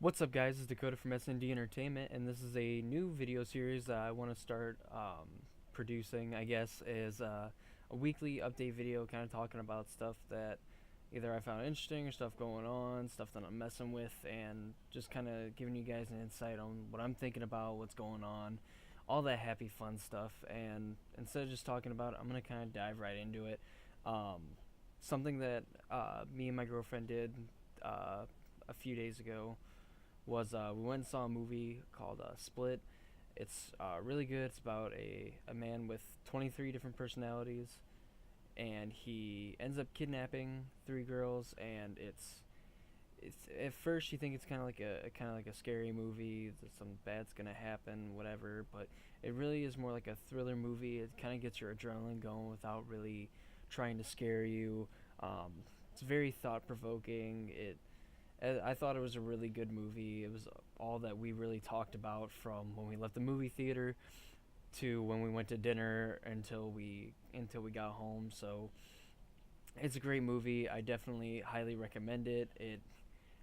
What's up, guys? It's Dakota from SND Entertainment, and this is a new video series that I want to start producing. I guess is a weekly update video, kind of talking about stuff that either I found interesting or stuff going on, stuff that I'm messing with, and just kind of giving you guys an insight on what I'm thinking about, what's going on, all that happy, fun stuff. And instead of just talking about it, I'm gonna kind of dive right into it. Um, Something that me and my girlfriend did a few days ago was we went and saw a movie called Split. It's really good. It's about a man with 23 different personalities, and he ends up kidnapping three girls. And it's at first you think it's kind of like a scary movie that something bad's gonna happen, whatever. But it really is more like a thriller movie. It kind of gets your adrenaline going without really trying to scare you. It's very thought provoking. I thought it was a really good movie. It was all that we really talked about from when we left the movie theater to when we went to dinner until we got home. So it's a great movie. I definitely highly recommend it.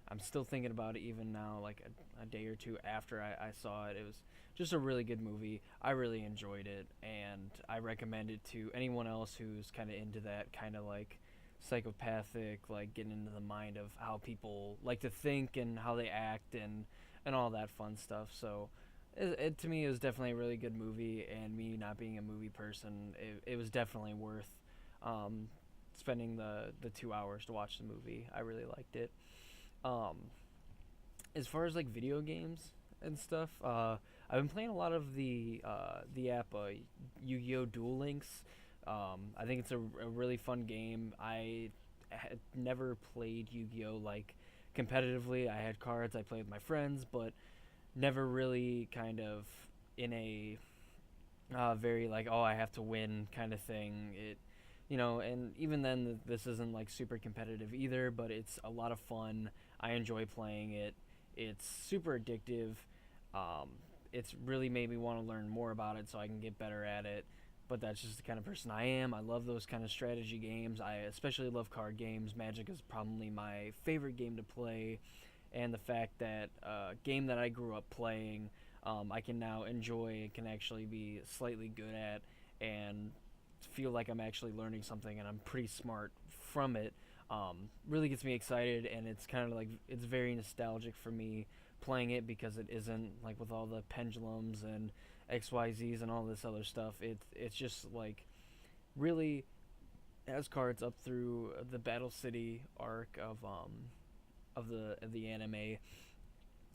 I'm still thinking about it even now, like a day or two after I saw it. It was just a really good movie. I really enjoyed it, and I recommend it to anyone else who's kind of into that kind of like psychopathic, like getting into the mind of how people like to think and how they act and all that fun stuff. So to me, it was definitely a really good movie, and me not being a movie person, it was definitely worth um, spending the 2 hours to watch the movie. I really liked it. Um, as far as like video games and stuff, I've been playing a lot of the app Yu-Gi-Oh! Duel Links. I think it's a really fun game. I had never played Yu-Gi-Oh! Like competitively. I had cards I played with my friends, but never really kind of in a very like, oh, I have to win kind of thing. And even then, this isn't like super competitive either, but it's a lot of fun. I enjoy playing it. It's super addictive. Um, it's really made me want to learn more about it so I can get better at it. But that's just the kind of person I am. I love those kind of strategy games. I especially love card games. Magic is probably my favorite game to play, and the fact that game that I grew up playing, I can now enjoy and can actually be slightly good at, and feel like I'm actually learning something and I'm pretty smart from it. Really gets me excited, and it's kind of like it's very nostalgic for me playing it because it isn't like with all the pendulums and XYZs and all this other stuff. It's just like really has cards up through the Battle City arc of the anime,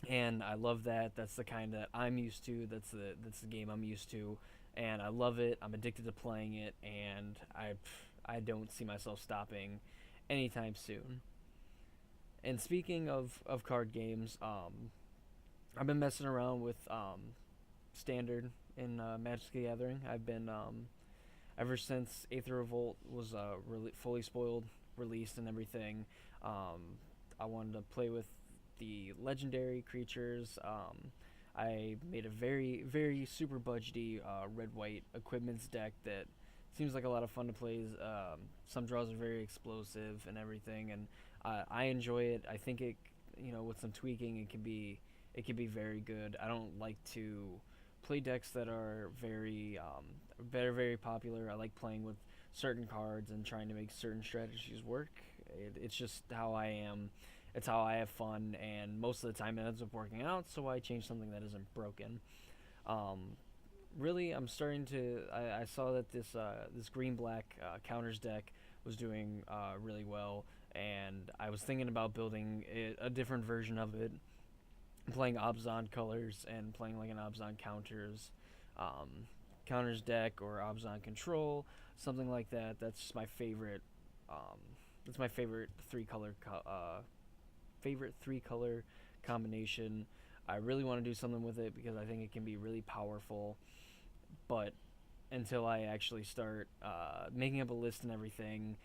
and I love that. That's the kind that I'm used to. That's the game I'm used to, and I love it. I'm addicted to playing it, and I don't see myself stopping anytime soon. And speaking of card games, I've been messing around with standard in Magic the Gathering. I've been ever since Aether Revolt was fully spoiled, released, and everything. I wanted to play with the legendary creatures. I made a very, very super budgety red white equipments deck that seems like a lot of fun to play. Some draws are very explosive and everything, and I enjoy it. I think with some tweaking, it can be very good. I don't like to play decks that are very popular. I like playing with certain cards and trying to make certain strategies work. It's just how I am. It's how I have fun, and most of the time it ends up working out. So I change something that isn't broken. Um, Really, I'm starting to. I saw that this green black counters deck was doing really well, and I was thinking about building a different version of it, playing Obzon colors and playing like an Obzon um, counters deck or Obzon control, something like that. That's just my favorite. Um, that's my favorite three color combination. I really want to do something with it because I think it can be really powerful. But until I actually start making up a list and everything,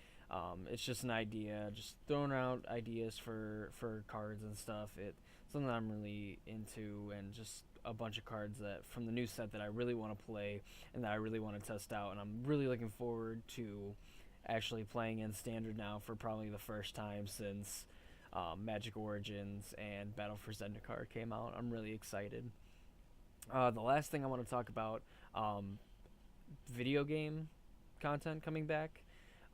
it's just an idea, just throwing out ideas for cards and stuff. It's something that I'm really into, and just a bunch of cards that from the new set that I really want to play and that I really want to test out. And I'm really looking forward to actually playing in standard now for probably the first time since Magic Origins and Battle for Zendikar came out. I'm really excited. The last thing I want to talk about, um, video game content coming back.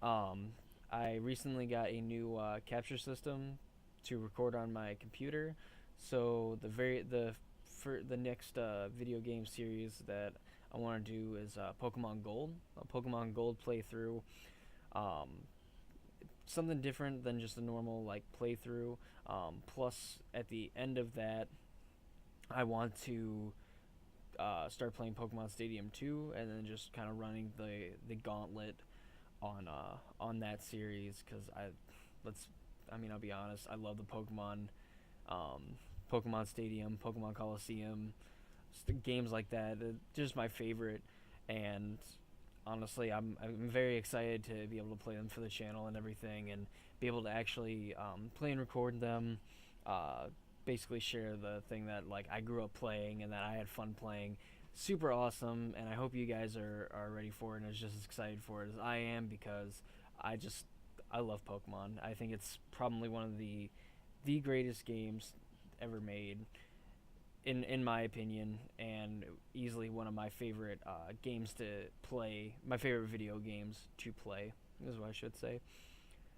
Um, I recently got a new capture system to record on my computer, so for the next video game series that I want to do is Pokemon Gold, a Pokemon Gold playthrough. Um, Something different than just a normal like playthrough. Plus, at the end of that, I want to start playing Pokemon Stadium 2, and then just kind of running the gauntlet on that series because I mean, I'll be honest, I love the um, Pokemon Stadium, Pokemon Coliseum, games like that. Just my favorite, and honestly, I'm very excited to be able to play them for the channel and everything, and be able to actually play and record them. Uh, Basically, share the thing that like I grew up playing and that I had fun playing. Super awesome, and I hope you guys are ready for it and is just as excited for it as I am because I just I love Pokemon. I think it's probably one of the greatest games ever made in my opinion, and easily one of my favorite games to play. My favorite video games to play is what I should say.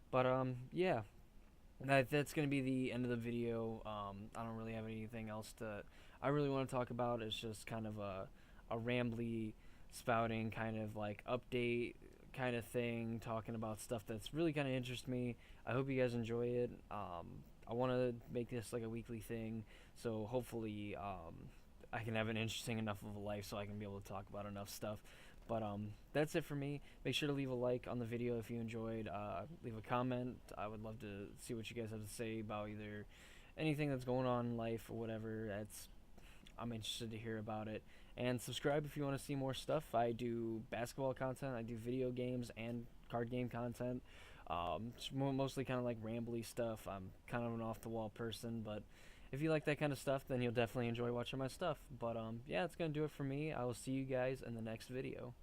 But yeah, that's gonna be the end of the video. I don't really have anything else to I really want to talk about. It's just kind of a rambly, spouting kind of like update kind of thing, talking about stuff that's really kind of interests me. I hope you guys enjoy it. I want to make this like a weekly thing, so hopefully I can have an interesting enough of a life so I can be able to talk about enough stuff. But that's it for me. Make sure to leave a like on the video if you enjoyed. Leave a comment. I would love to see what you guys have to say about either anything that's going on in life or whatever. I'm interested to hear about it. And subscribe if you want to see more stuff. I do basketball content. I do video games and card game content. It's mostly kind of like rambly stuff. I'm kind of an off the wall person, but if you like that kind of stuff, then you'll definitely enjoy watching my stuff. But yeah, that's gonna do it for me. I will see you guys in the next video.